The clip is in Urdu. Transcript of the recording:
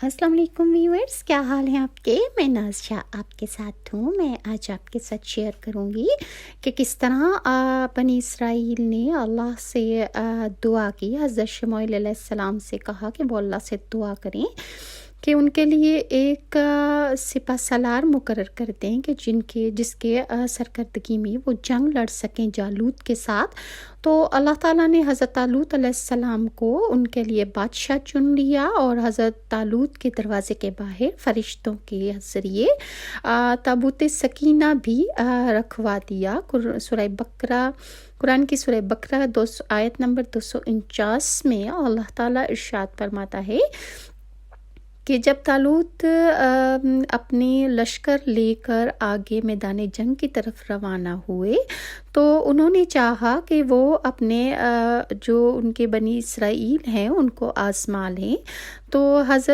السلام علیکم ویورز، کیا حال ہیں آپ کے؟ میں ناز شاہ آپ کے ساتھ ہوں۔ میں آج آپ کے ساتھ شیئر کروں گی کہ کس طرح بنی اسرائیل نے اللہ سے دعا کی۔ حضرت شموئیل علیہ السلام سے کہا کہ وہ اللہ سے دعا کریں کہ ان کے لیے ایک سپہ سالار مقرر کر دیں کہ جس کے سرکردگی میں وہ جنگ لڑ سکیں جالوت کے ساتھ۔ تو اللہ تعالیٰ نے حضرت طالوت علیہ السلام کو ان کے لیے بادشاہ چن لیا اور حضرت طالوت کے دروازے کے باہر فرشتوں کے ذریعے تابوت سکینہ بھی رکھوا دیا۔ قرآن کی سورہ بقرہ آیت نمبر 249 میں اللہ تعالیٰ ارشاد فرماتا ہے کہ جب طالوت اپنے لشکر لے کر آگے میدان جنگ کی طرف روانہ ہوئے تو انہوں نے چاہا کہ وہ اپنے جو ان کے بنی اسرائیل ہیں ان کو آزما لیں۔ تو حضرت